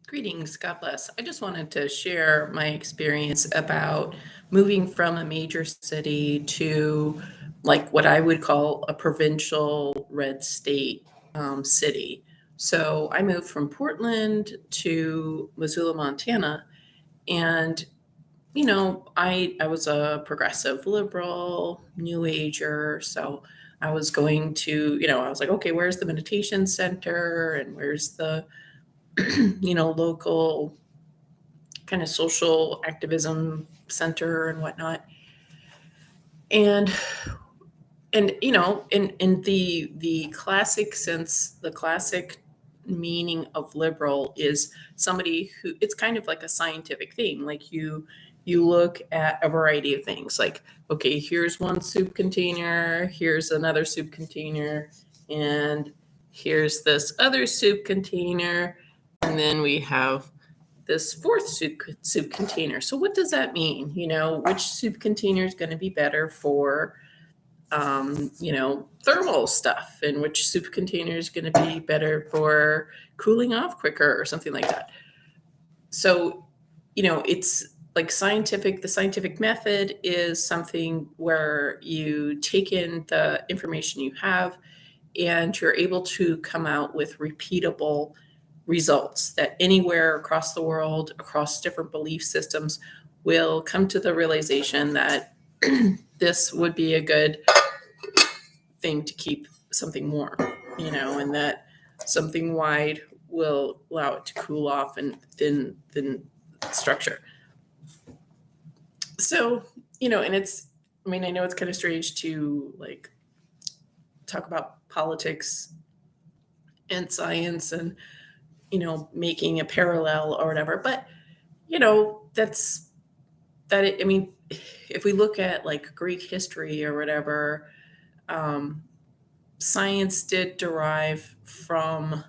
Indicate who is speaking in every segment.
Speaker 1: Greetings, God bless. I just wanted to share my experience about moving from a major city to like what I would call a provincial red state city. So I moved from Portland to Missoula, Montana, and I was a progressive liberal, new ager, so I was going to, I was like, okay, where's the meditation center and where's the local kind of social activism center and whatnot. And in the classic sense, the classic meaning of liberal is somebody who, it's kind of like a scientific thing. Like you look at a variety of things. Like, okay, here's one soup container, here's another soup container, and here's this other soup container, and then we have this fourth soup container. So what does that mean? Which soup container is going to be better for thermal stuff, and which soup container is going to be better for cooling off quicker or something like that. So, it's like the scientific method is something where you take in the information you have and you're able to come out with repeatable results that anywhere across the world, across different belief systems, will come to the realization that this would be a good thing to keep something warm, and that something wide will allow it to cool off and thin structure. So, and I know it's kind of strange to like talk about politics and science and, making a parallel or whatever, but, that's if we look at like Greek history or whatever, um, science did derive from,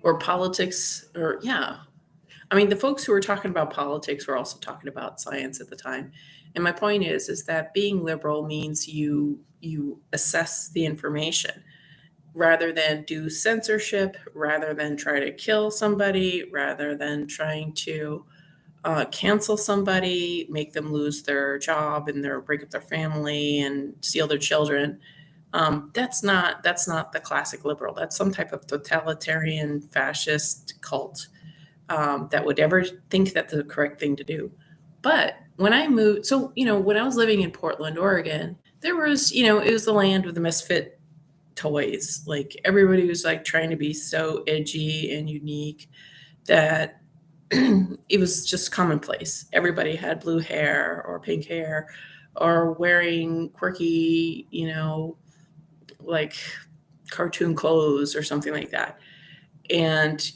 Speaker 1: or politics, or yeah. The folks who were talking about politics were also talking about science at the time. And my point is that being liberal means you assess the information rather than do censorship, rather than try to kill somebody, rather than trying to cancel somebody, make them lose their job and break up their family and steal their children. That's not the classic liberal. That's some type of totalitarian fascist cult that would ever think that's the correct thing to do. But when I moved, so when I was living in Portland, Oregon, there was, it was the land of the misfit toys. Like everybody was like trying to be so edgy and unique that it was just commonplace. Everybody had blue hair or pink hair or wearing quirky, like cartoon clothes or something like that. And,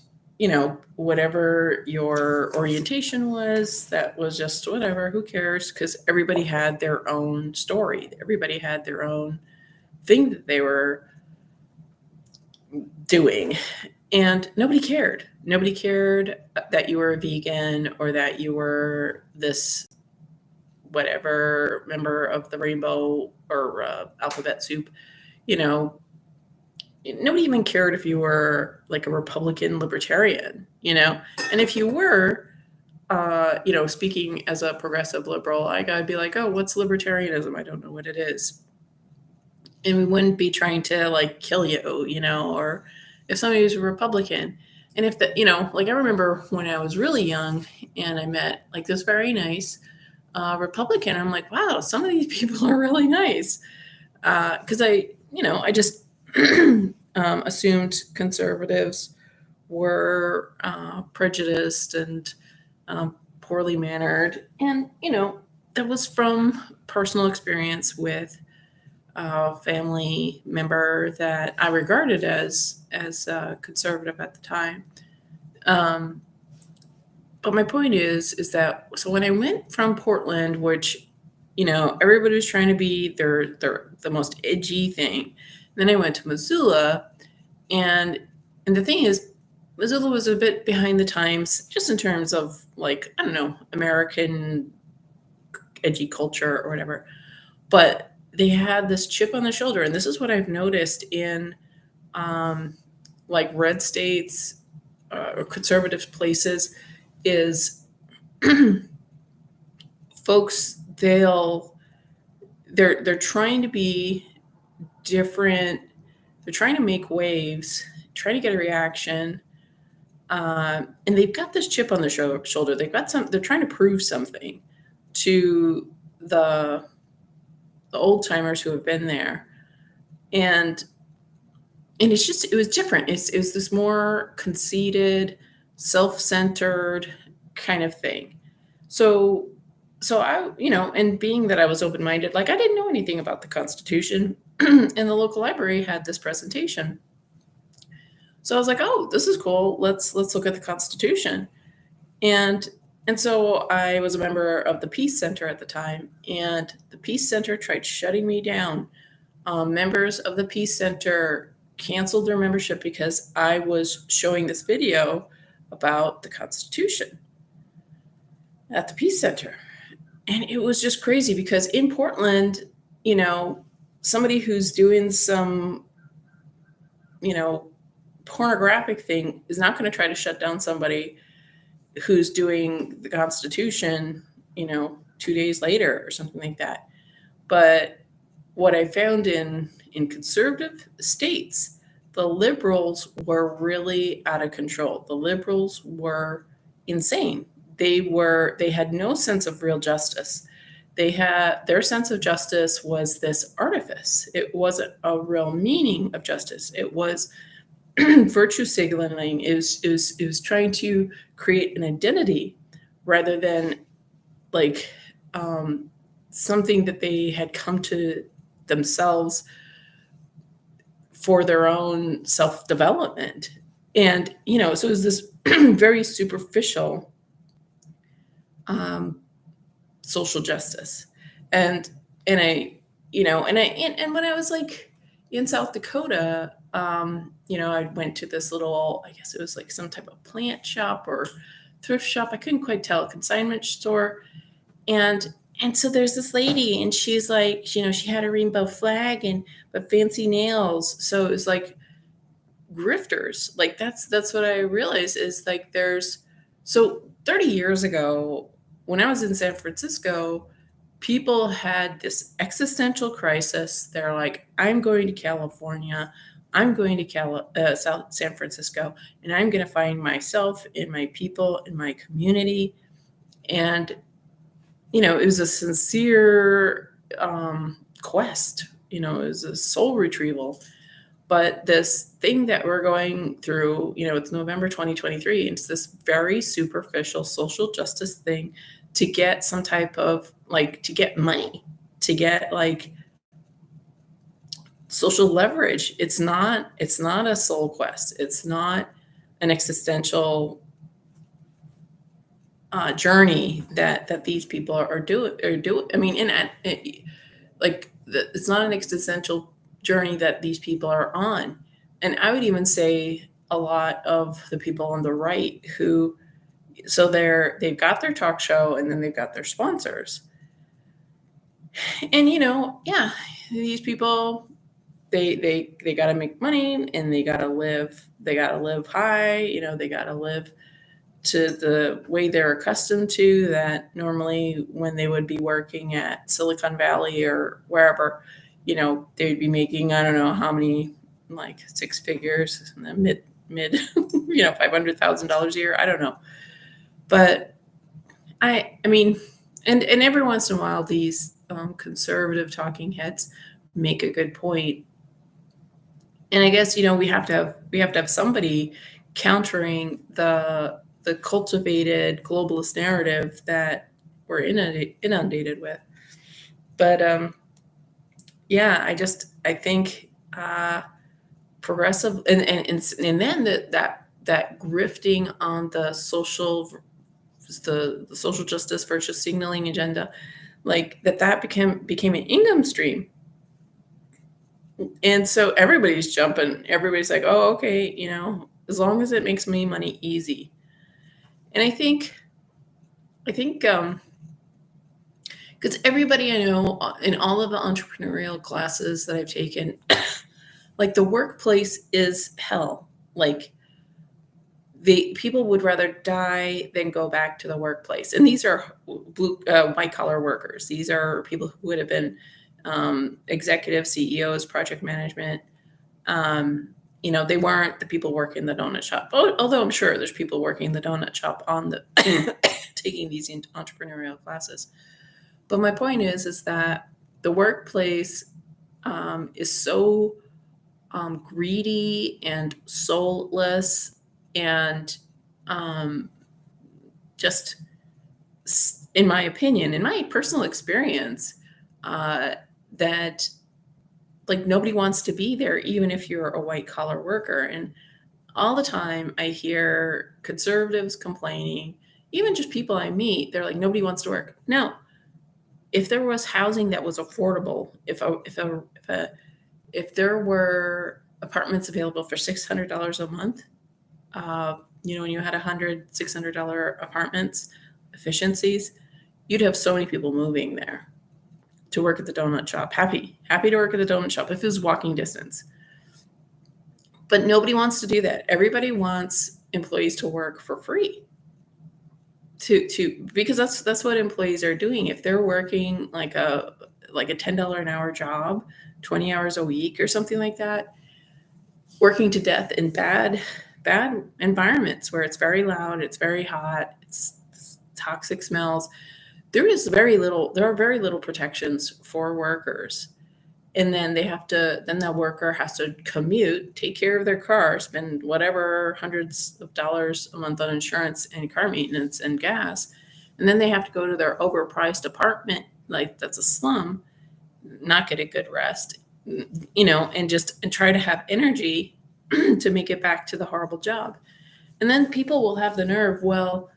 Speaker 1: whatever your orientation was, that was just whatever, who cares? Because everybody had their own story. Everybody had their own thing that they were doing. And nobody cared. Nobody cared that you were a vegan or that you were this whatever member of the rainbow or alphabet soup. You know, nobody even cared if you were like a Republican libertarian, And if you were, speaking as a progressive liberal, I gotta be like, oh, what's libertarianism? I don't know what it is. And we wouldn't be trying to like kill you, or if somebody was a Republican. And if like I remember when I was really young and I met like this very nice Republican, I'm like, wow, some of these people are really nice. Because I just assumed conservatives were prejudiced and poorly mannered. And, that was from personal experience with a family member that I regarded as conservative at the time. Um, but my point is that so when I went from Portland, which everybody was trying to be their the most edgy thing, then I went to Missoula, and the thing is, Missoula was a bit behind the times, just in terms of like I don't know American edgy culture or whatever, but they had this chip on the shoulder, and this is what I've noticed in like red states or conservative places is folks, they're trying to be different. They're trying to make waves, trying to get a reaction, and they've got this chip on their shoulder. They've got some. They're trying to prove something to the old timers who have been there, and it was different. It was this more conceited, self-centered kind of thing. So I, and being that I was open-minded, like I didn't know anything about the Constitution, and the local library had this presentation. So I was like, "Oh, this is cool. Let's look at the Constitution." And so I was a member of the Peace Center at the time, and the Peace Center tried shutting me down. Members of the Peace Center canceled their membership because I was showing this video about the Constitution at the Peace Center. And it was just crazy because in Portland, somebody who's doing some, pornographic thing is not going to try to shut down somebody who's doing the Constitution, 2 days later or something like that. But what I found in conservative states, the liberals were really out of control. The liberals were insane. They had no sense of real justice. Their sense of justice was this artifice. It wasn't a real meaning of justice. It was virtue signaling. It was trying to create an identity rather than like something that they had come to themselves for their own self-development. And so it was this very superficial social justice. And I and when I was like in South Dakota, I went to this little, I guess it was like some type of plant shop or thrift shop, I couldn't quite tell, a consignment store. And so there's this lady, and she's like, she had a rainbow flag but fancy nails. So it was like grifters. Like that's what I realized is like so 30 years ago, when I was in San Francisco, people had this existential crisis. They're like, I'm going to California. I'm going to San Francisco, and I'm going to find myself and my people and my community. And it was a sincere quest. It was a soul retrieval. But this thing that we're going through, it's November 2023, and it's this very superficial social justice thing to get some type of to get money, to get social leverage. It's not a soul quest. It's not an existential journey that these people are doing. I mean, it's not an existential journey that these people are on. And I would even say a lot of the people on the right they've got their talk show, and then they've got their sponsors. And these people, they got to make money, and they got to live high. They got to live to the way they're accustomed to, that normally when they would be working at Silicon Valley or wherever, they'd be making, I don't know how many, like six figures in the mid $500,000 a year. I don't know. But I mean, and every once in a while, these conservative talking heads make a good point. And I guess, we have to have somebody countering the cultivated globalist narrative that we're inundated with. But I think progressive and then that grifting on the social justice versus signaling agenda, like that became an income stream. And so everybody's jumping. Everybody's like, oh, okay, as long as it makes me money easy. And I think because everybody I know in all of the entrepreneurial classes that I've taken, like the workplace is hell. Like the people would rather die than go back to the workplace. And these are white collar workers. These are people who would have been executives, CEOs, project management. They weren't the people working the donut shop. Although I'm sure there's people working the donut shop on the taking these entrepreneurial classes. But my point is that the workplace is so greedy and soulless and just, in my opinion, in my personal experience, that like nobody wants to be there, even if you're a white collar worker. And all the time I hear conservatives complaining, even just people I meet, they're like, nobody wants to work. No, if there was housing that was affordable, if there were apartments available for $600 a month, and you had $600 apartments, efficiencies, you'd have so many people moving there to work at the donut shop. Happy to work at the donut shop if it was walking distance. But nobody wants to do that. Everybody wants employees to work for free. Because that's what employees are doing. If they're working like a $10 an hour job, 20 hours a week or something like that, working to death in bad environments where it's very loud, it's very hot, it's toxic smells, there are very little protections for workers. And then the worker has to commute, take care of their car, spend whatever hundreds of dollars a month on insurance and car maintenance and gas. And then they have to go to their overpriced apartment, like that's a slum, not get a good rest, and try to have energy to make it back to the horrible job. And then people will have the nerve, well,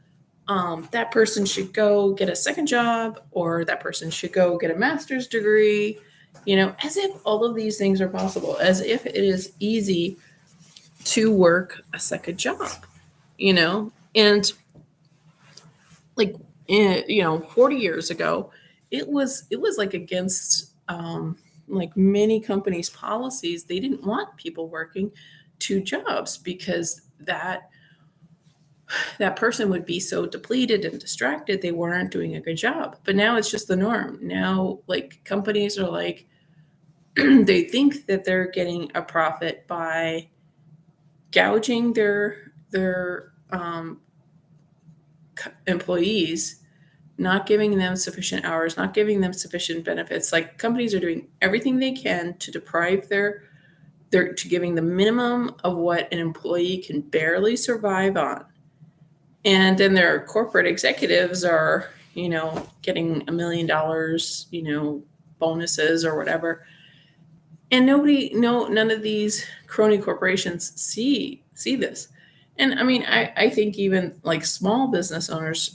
Speaker 1: that person should go get a second job, or that person should go get a master's degree, as if all of these things are possible, as if it is easy to work a second job, and like, 40 years ago, it was like against, like many companies' policies. They didn't want people working two jobs because that person would be so depleted and distracted, they weren't doing a good job. But now it's just the norm. Now, like, companies are like, they think that they're getting a profit by gouging their employees, not giving them sufficient hours, not giving them sufficient benefits. Like, companies are doing everything they can to deprive to giving the minimum of what an employee can barely survive on. And then their corporate executives are, getting $1 million, bonuses or whatever. And none of these crony corporations see this. And I mean, I think even like small business owners,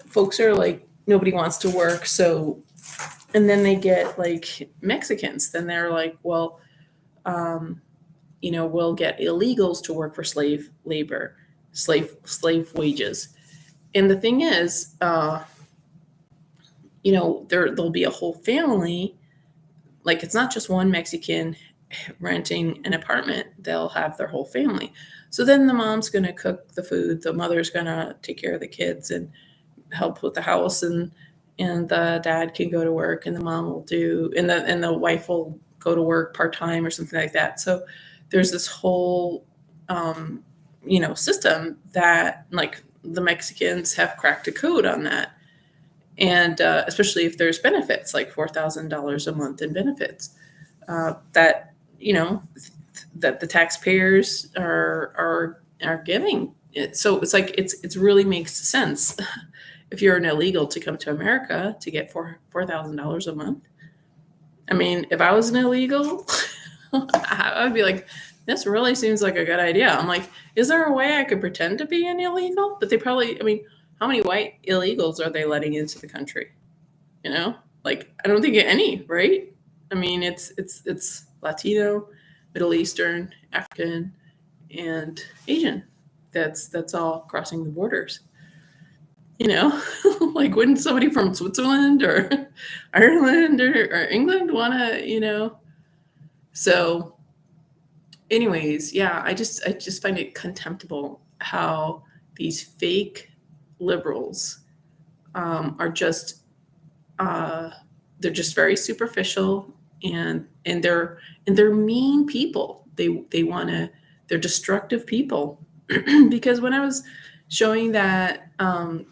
Speaker 1: folks are like, nobody wants to work. So, and then they get like Mexicans, then they're like, well, we'll get illegals to work for slave labor, slave wages. And the thing is, there'll be a whole family. Like, it's not just one Mexican renting an apartment, they'll have their whole family. So then the mom's going to cook the food, the mother's going to take care of the kids and help with the house, and the dad can go to work, and the mom will do, and the wife will go to work part-time or something like that. So there's this whole system that, like, the Mexicans have cracked a code on that. And especially if there's benefits, like $4,000 a month in benefits, that the taxpayers are giving it. So it's like it's really makes sense if you're an illegal to come to America to get $4,000 a month. I mean, if I was an illegal, I would be like, this really seems like a good idea. I'm like, is there a way I could pretend to be an illegal? But they probably, I mean, how many white illegals are they letting into the country? Like, I don't think any, right? I mean, it's Latino, Middle Eastern, African, and Asian. That's all crossing the borders. Like, wouldn't somebody from Switzerland or Ireland or England want to, So anyways, yeah, I just find it contemptible how these fake liberals are just uh, they're just very superficial, and they're mean people. They want to they're destructive people. Because when I was showing that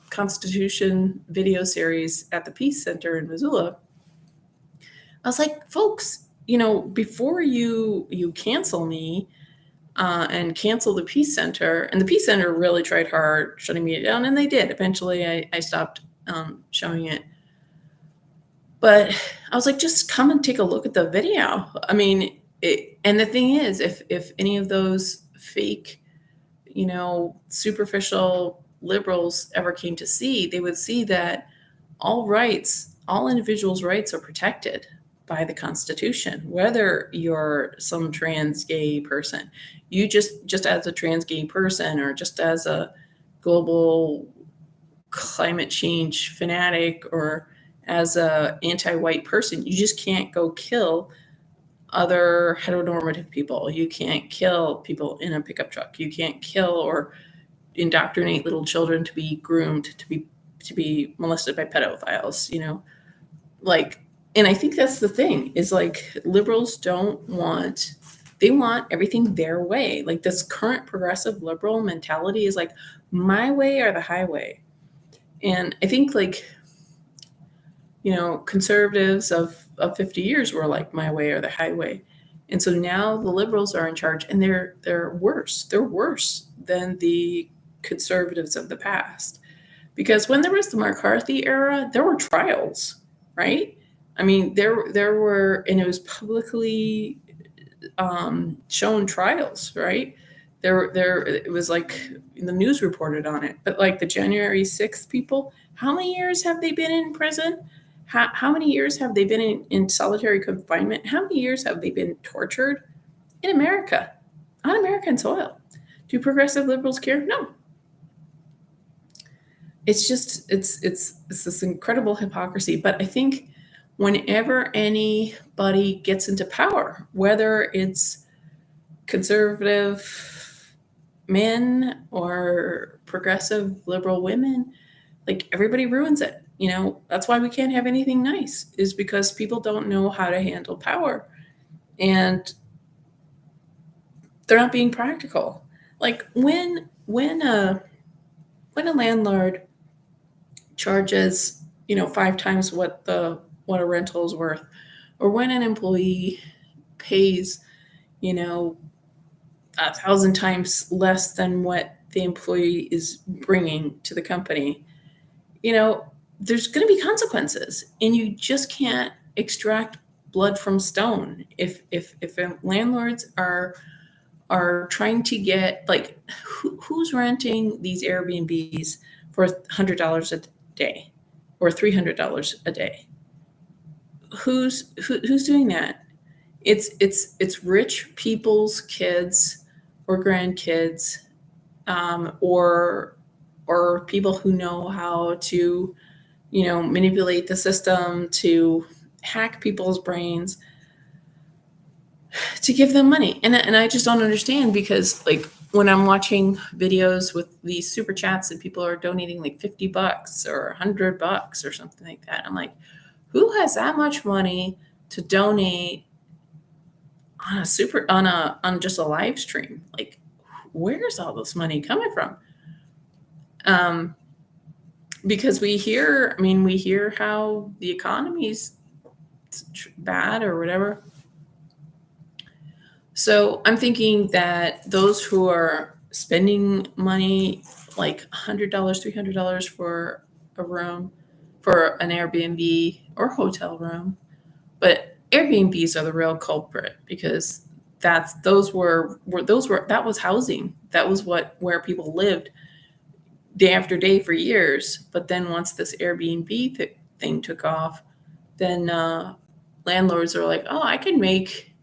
Speaker 1: Constitution video series at the Peace Center in Missoula, I was like, folks, before you cancel me and cancel the Peace Center, and the Peace Center really tried hard shutting me down, and they did. Eventually, I stopped showing it. But I was like, just come and take a look at the video. I mean, and the thing is, if any of those fake, superficial liberals ever came to see, they would see that all individuals' rights are protected by the Constitution, whether you're some trans gay person. You just as a trans gay person, or just as a global climate change fanatic, or as a anti-white person, you just can't go kill other heteronormative people. You can't kill people in a pickup truck. You can't kill or indoctrinate little children to be groomed to be molested by pedophiles, like. And I think that's the thing, is like, liberals don't want they want everything their way. Like, this current progressive liberal mentality is like, my way or the highway. And I think, like, conservatives of 50 years were like, my way or the highway. And so now the liberals are in charge, and they're worse. They're worse than the conservatives of the past. Because when there was the McCarthy era, there were trials, right? I mean, there were, and it was publicly shown trials, right? It was like the news reported on it. But like the January 6th people, how many years have they been in prison? How many years have they been in solitary confinement? How many years have they been tortured in America, on American soil? Do progressive liberals care? No. It's just it's this incredible hypocrisy. But I think whenever anybody gets into power, whether it's conservative men or progressive liberal women, like, everybody ruins it. That's why we can't have anything nice, is because people don't know how to handle power, and they're not being practical. Like, when a landlord charges, 5 times what a rental is worth, or when an employee pays, 1,000 times less than what the employee is bringing to the company, there's going to be consequences, and you just can't extract blood from stone. If landlords are trying to get, like, who's renting these Airbnbs for $100 a day or $300 a day? Who's doing that? It's rich people's kids or grandkids, or people who know how to manipulate the system to hack people's brains to give them money. And I just don't understand, because, like, when I'm watching videos with these super chats and people are donating like $50 or $100 or something like that, I'm like, who has that much money to donate on just a live stream? Like, where's all this money coming from? Because we hear how the economy's bad or whatever. So I'm thinking that those who are spending money, like $100, $300 for a room, for an Airbnb or hotel room, but Airbnbs are the real culprit, because that was housing. That was where people lived day after day for years. But then once this Airbnb thing took off, then landlords are like, oh, I can make,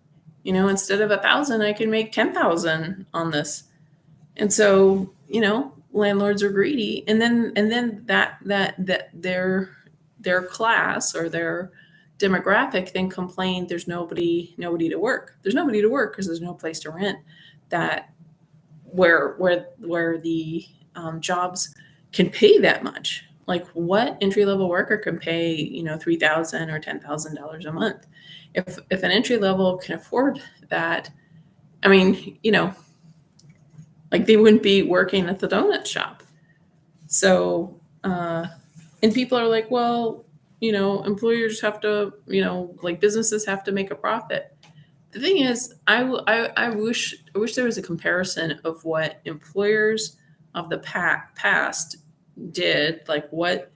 Speaker 1: instead of 1,000, I can make 10,000 on this. And so, landlords are greedy, and then that their class, or demographic then complain there's nobody to work. There's nobody to work because there's no place to rent that where the jobs can pay that much. Like what entry level worker can pay $3,000 or $10,000 a month? If an entry level can afford that, I mean, like they wouldn't be working at the donut shop. So, and people are like, well, employers have to, like businesses have to make a profit. The thing is, I wish there was a comparison of what employers of the past did, like what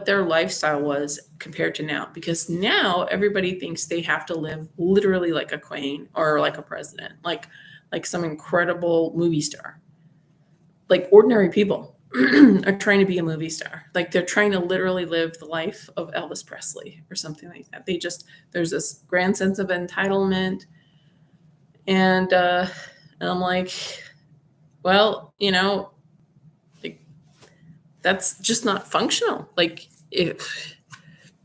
Speaker 1: their lifestyle was compared to now. Because now everybody thinks they have to live literally like a queen or like a president, like some incredible movie star. Like ordinary people are trying to be a movie star. Like they're trying to literally live the life of Elvis Presley or something like that. There's this grand sense of entitlement. And I'm like, well, like that's just not functional. Like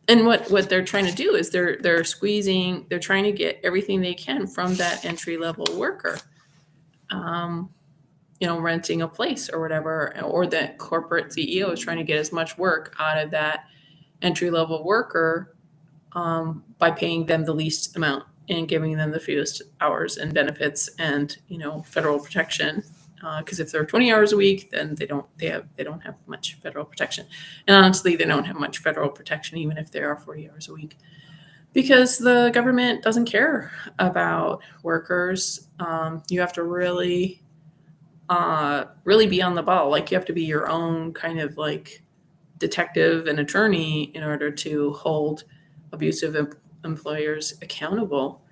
Speaker 1: and what they're trying to do is they're trying to get everything they can from that entry level worker. Renting a place or whatever, or the corporate CEO is trying to get as much work out of that entry level worker by paying them the least amount and giving them the fewest hours and benefits and federal protection. Because if they're 20 hours a week, then they don't have much federal protection. And honestly, they don't have much federal protection even if they are 40 hours a week, because the government doesn't care about workers. You have to really be on the ball. Like you have to be your own kind of like detective and attorney in order to hold abusive employers accountable.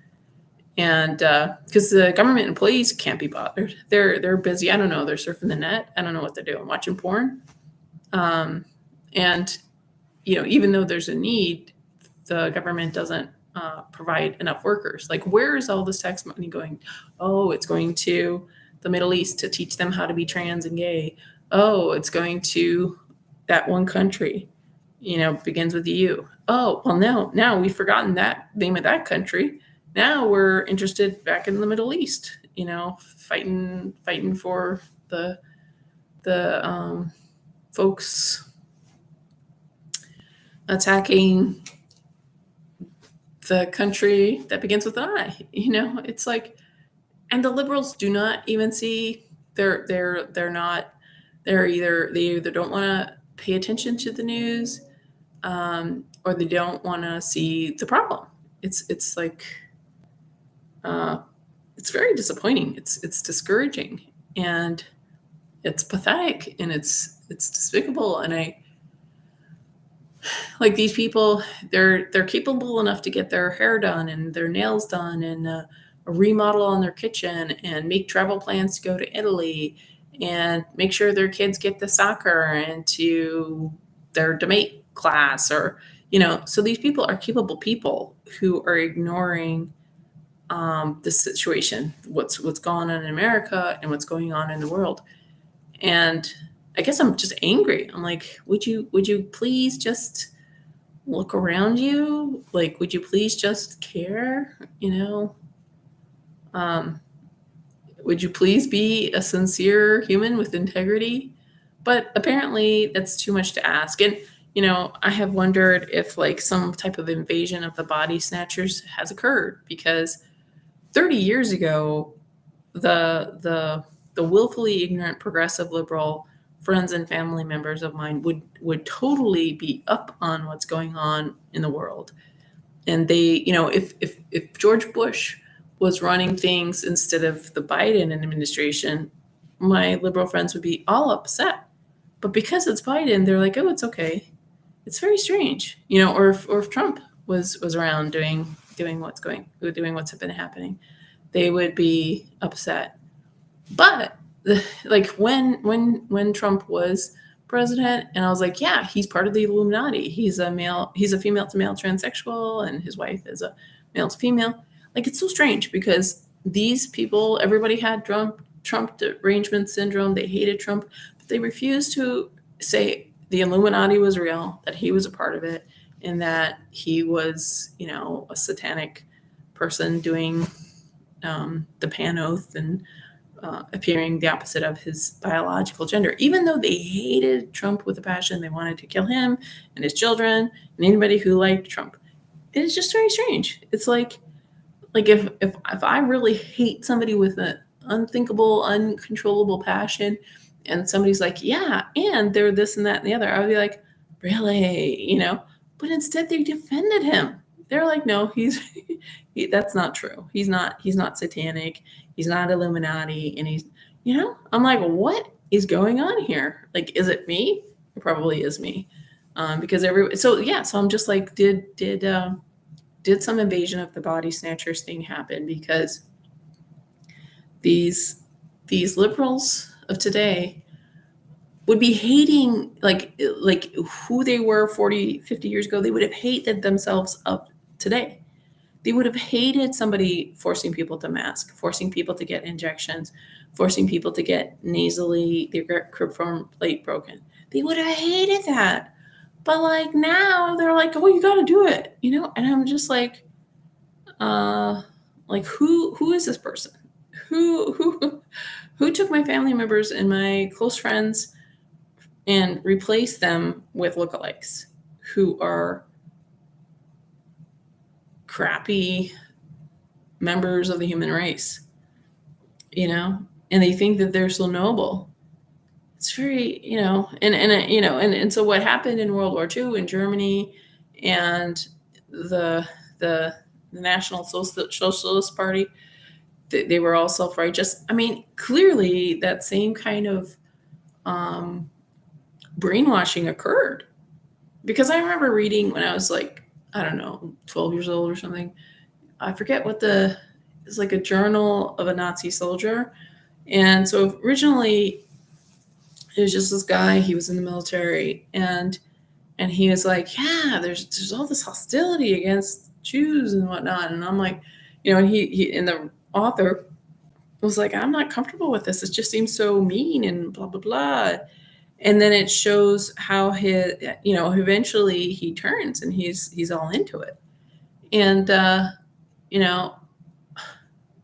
Speaker 1: And because the government employees can't be bothered, they're busy. I don't know. They're surfing the net. I don't know what they're doing, watching porn. And even though there's a need, the government doesn't provide enough workers. Like, where is all this tax money going? Oh, it's going to the Middle East to teach them how to be trans and gay. Oh, it's going to that one country, begins with U. Oh, well, now we've forgotten that name of that country. Now we're interested back in the Middle East, fighting for the folks attacking the country that begins with an I. It's like, and the liberals do not even see they either don't want to pay attention to the news, or they don't want to see the problem. It's like it's very disappointing. It's discouraging, and it's pathetic, and it's despicable. And I like these people. They're capable enough to get their hair done and their nails done and a remodel on their kitchen and make travel plans to go to Italy and make sure their kids get to soccer and to their debate class, or so these people are capable people who are ignoring the situation, what's going on in America and what's going on in the world. And I guess I'm just angry. I'm like, would you please just look around you? Like, would you please just care? Would you please be a sincere human with integrity? But apparently that's too much to ask. And I have wondered if like some type of invasion of the body snatchers has occurred, because 30 years ago, the willfully ignorant progressive liberal friends and family members of mine would totally be up on what's going on in the world. And they, if George Bush was running things instead of the Biden administration, my liberal friends would be all upset. But because it's Biden, they're like, oh, it's okay. It's very strange, or if Trump was around doing what's been happening, they would be upset. But like when Trump was president, and I was like, yeah, he's part of the Illuminati. He's a female to male transsexual, and his wife is a male to female. Like, it's so strange because these people, everybody had Trump derangement syndrome. They hated Trump, but they refused to say the Illuminati was real, that he was a part of it, and that he was, a satanic person doing the pan oath and appearing the opposite of his biological gender. Even though they hated Trump with a passion, they wanted to kill him and his children and anybody who liked Trump. It is just very strange. It's like if I really hate somebody with an unthinkable, uncontrollable passion, and somebody's like, yeah, and they're this and that and the other, I would be like, really, But instead, they defended him. They're like, no, that's not true. He's not satanic. He's not Illuminati, and I'm like, what is going on here? Like, is it me? It probably is me, because so I'm just like, did some invasion of the body snatchers thing happen? Because these liberals of today would be hating like who they were 40, 50 years ago. They would have hated themselves up today. They would have hated somebody forcing people to mask, forcing people to get injections, forcing people to get nasally, their cribriform plate broken. They would have hated that. But like now they're like, oh, you got to do it, And I'm just like, who is this person? Who took my family members and my close friends and replaced them with lookalikes who are crappy members of the human race, and they think that they're so noble. It's very, and so what happened in World War II in Germany and the National Socialist Party, they were all self-righteous. I mean, clearly that same kind of brainwashing occurred, because I remember reading when I was like, I don't know, 12 years old or something. I forget it's like a journal of a Nazi soldier. And so originally it was just this guy, he was in the military, and he was like, yeah, there's all this hostility against Jews and whatnot. And I'm like, and he and the author was like, I'm not comfortable with this. It just seems so mean and blah, blah, blah. And then it shows how eventually he turns and he's all into it. And,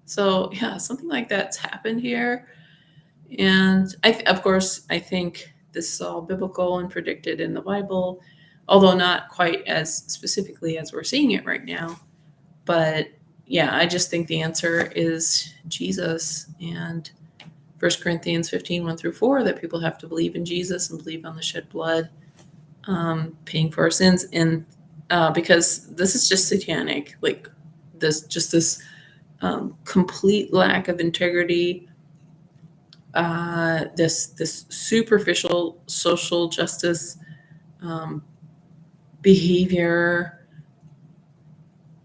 Speaker 1: so yeah, something like that's happened here. And of course, I think this is all biblical and predicted in the Bible, although not quite as specifically as we're seeing it right now. But yeah, I just think the answer is Jesus and 1 Corinthians 15, 1-4, that people have to believe in Jesus and believe on the shed blood, paying for our sins. And because this is just satanic, like this complete lack of integrity, this superficial social justice behavior,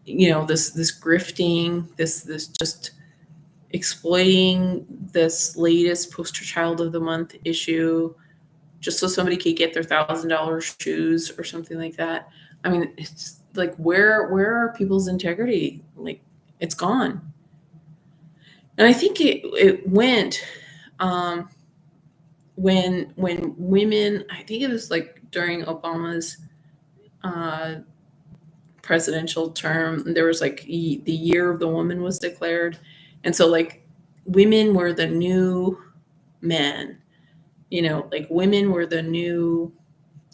Speaker 1: this grifting, this just exploiting this latest poster child of the month issue just so somebody could get their $1,000 shoes or something like that. I mean, it's like, where are people's integrity? Like, it's gone. And I think it went when women, I think it was like during Obama's presidential term, there was like the year of the woman was declared. And so like women were the new men, like women were the new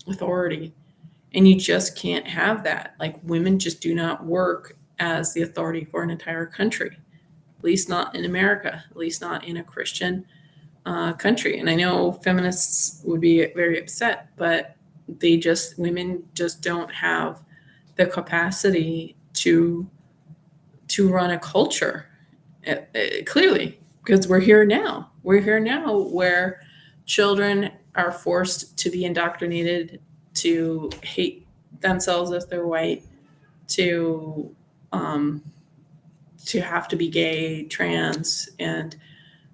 Speaker 1: authority. And you just can't have that. Like, women just do not work as the authority for an entire country, at least not in America, at least not in a Christian country. And I know feminists would be very upset, but women just don't have the capacity to run a culture, clearly, because we're here now where children are forced to be indoctrinated to hate themselves if they're white, to have to be gay, trans, and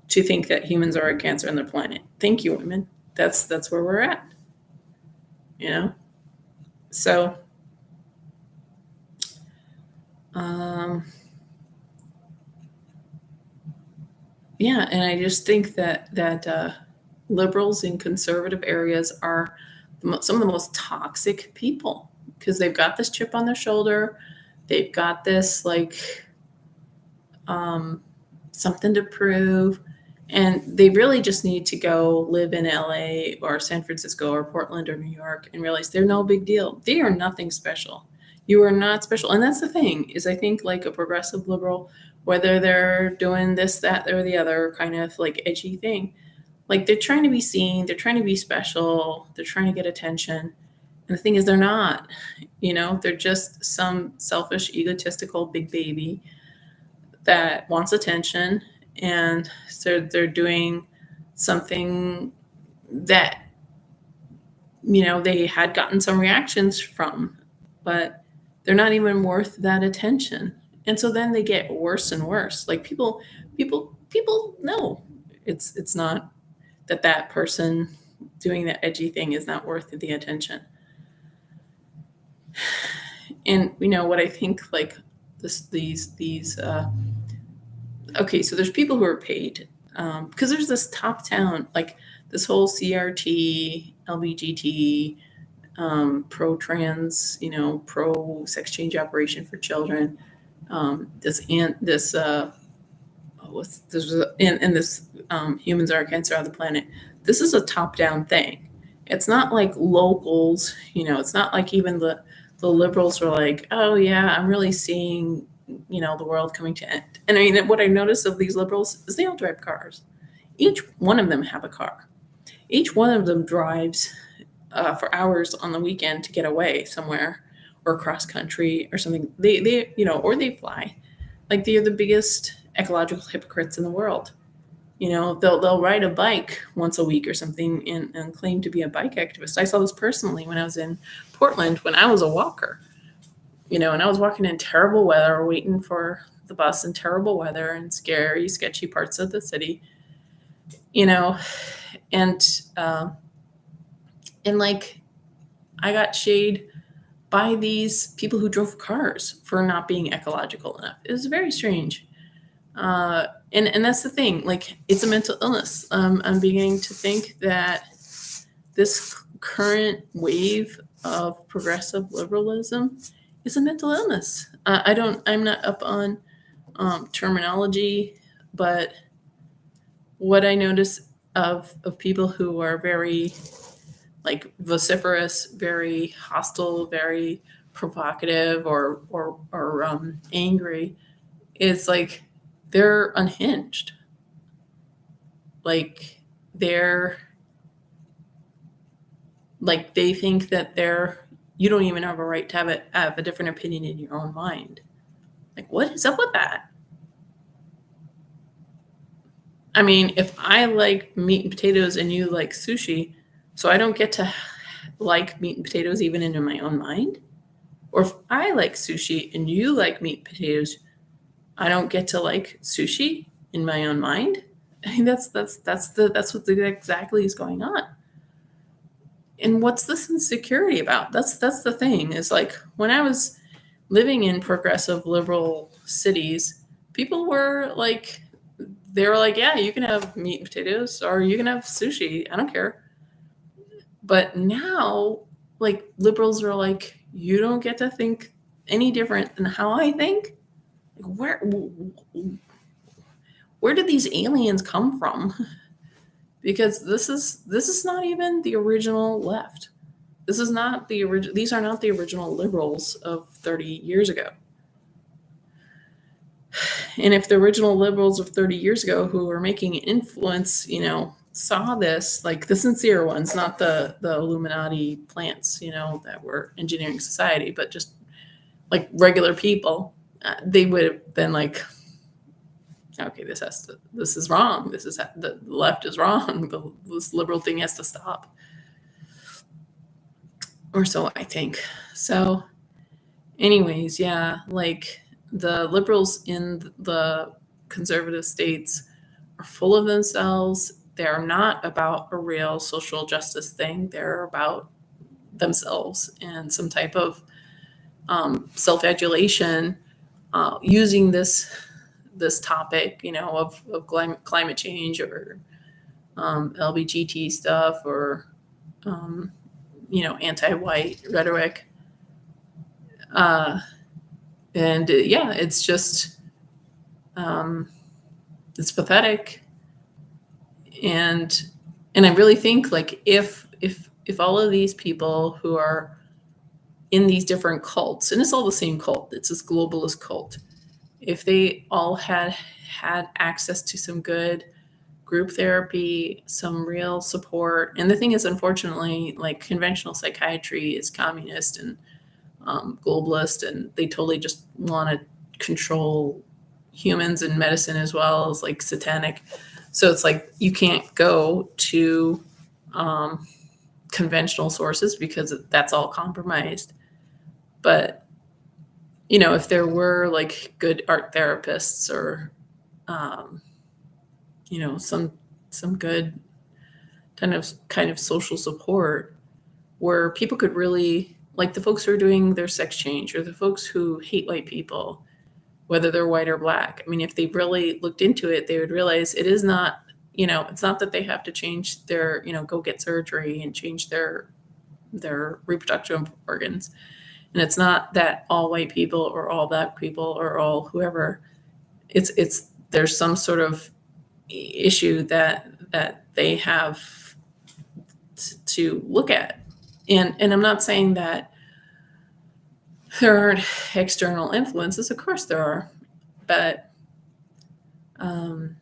Speaker 1: to think that humans are a cancer on the planet. Thank you, women. That's where we're at. So yeah, and I just think that liberals in conservative areas are some of the most toxic people, because they've got this chip on their shoulder. They've got this like something to prove. And they really just need to go live in LA or San Francisco or Portland or New York and realize they're no big deal. They are nothing special. You are not special. And that's the thing is I think like a progressive liberal, whether they're doing this, that, or the other kind of like edgy thing, like they're trying to be seen, they're trying to be special, they're trying to get attention. And the thing is they're not, they're just some selfish, egotistical big baby that wants attention, and so they're doing something that they had gotten some reactions from, but they're not even worth that attention. And so then they get worse and worse. Like people know it's not that person doing that edgy thing is not worth the attention. And what I think, like these okay, so there's people who are paid because there's this top down, like this whole CRT, LBGT, pro trans, pro sex change operation for children. This humans are a cancer on the planet. This is a top down thing. It's not like locals, it's not like even the liberals are like, oh yeah, I'm really seeing the world coming to end. And I mean, what I notice of these liberals is they all drive cars. Each one of them have a car. Each one of them drives for hours on the weekend to get away somewhere or cross country or something. They or they fly. Like they are the biggest ecological hypocrites in the world. They'll ride a bike once a week or something and claim to be a bike activist. I saw this personally when I was in Portland when I was a walker. And I was walking in terrible weather, waiting for the bus in terrible weather and scary, sketchy parts of the city. And like I got shade by these people who drove cars for not being ecological enough. It was very strange. And that's the thing, like it's a mental illness. I'm beginning to think that this current wave of progressive liberalism is a mental illness. I'm not up on terminology, but what I notice of people who are very like vociferous, very hostile, very provocative, or angry, is like they're unhinged. Like they think that you don't even have a right to have a different opinion in your own mind. Like, what is up with that? I mean, if I like meat and potatoes and you like sushi, so I don't get to like meat and potatoes even in my own mind? Or if I like sushi and you like meat and potatoes, I don't get to like sushi in my own mind? I mean, that's what exactly is going on. And what's this insecurity about? That's the thing. Is like when I was living in progressive liberal cities, people were like, yeah, you can have meat and potatoes or you can have sushi. I don't care. But now, like liberals are like, you don't get to think any different than how I think. Like, where did these aliens come from? Because this is not even the original left. This is not the original. These are not the original liberals of 30 years ago. And if the original liberals of 30 years ago who were making influence, saw this, like the sincere ones, not the Illuminati plants, that were engineering society, but just like regular people, they would have been like, okay, this is wrong. The left is wrong. This liberal thing has to stop. Or so I think. So anyways, yeah, like the liberals in the conservative states are full of themselves. They're not about a real social justice thing. They're about themselves and some type of self-adulation, using this topic, of climate change or LBGT stuff or anti-white rhetoric Uh, and yeah, it's just, um, it's pathetic. And I really think like if all of these people who are in these different cults, and it's all the same cult, it's this globalist cult, if they all had access to some good group therapy, some real support. And the thing is, unfortunately, like conventional psychiatry is communist and globalist, and they totally just want to control humans, and medicine as well as like satanic. So it's like you can't go to um, conventional sources because that's all compromised. But if there were like good art therapists or um, some good kind of social support where people could really, like the folks who are doing their sex change or the folks who hate white people, whether they're white or black. I mean, if they really looked into it, they would realize it is not, it's not that they have to change their, go get surgery and change their reproductive organs. And it's not that all white people or all black people or all whoever. It's there's some sort of issue that they have to look at. And I'm not saying that there aren't external influences. Of course there are, but um,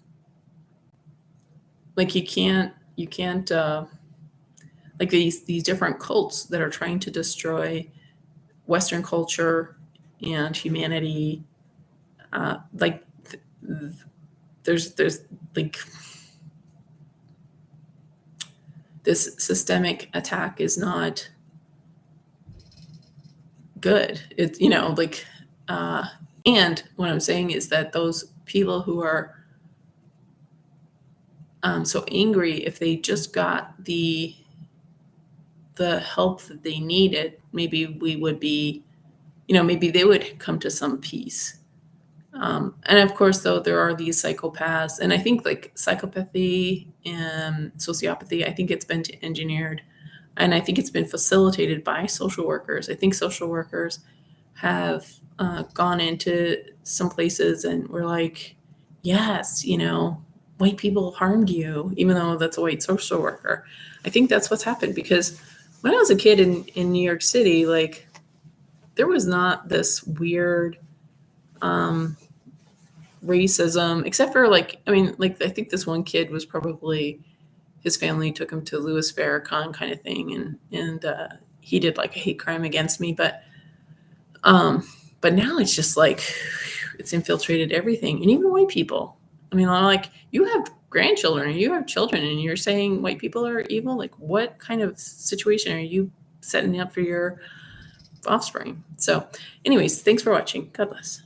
Speaker 1: like you can't like these different cults that are trying to destroy Western culture and humanity. Like there's like this systemic attack is not good. It's like and what I'm saying is that those people who are so angry, if they just got the help that they needed, maybe we would be, maybe they would come to some peace. And of course, though, there are these psychopaths, and I think like psychopathy and sociopathy, I think it's been engineered, and I think it's been facilitated by social workers. I think social workers have gone into some places and were like, yes, white people harmed you, even though that's a white social worker. I think that's what's happened because when I was a kid in New York City, like there was not this weird racism, except for like, I mean, like I think this one kid was probably his family took him to Louis Farrakhan kind of thing, and he did like a hate crime against me, um, but now it's just like it's infiltrated everything, and even white people. I mean, I'm like, you have grandchildren, you have children, and you're saying white people are evil. Like, what kind of situation are you setting up for your offspring? So, anyways, thanks for watching. God bless.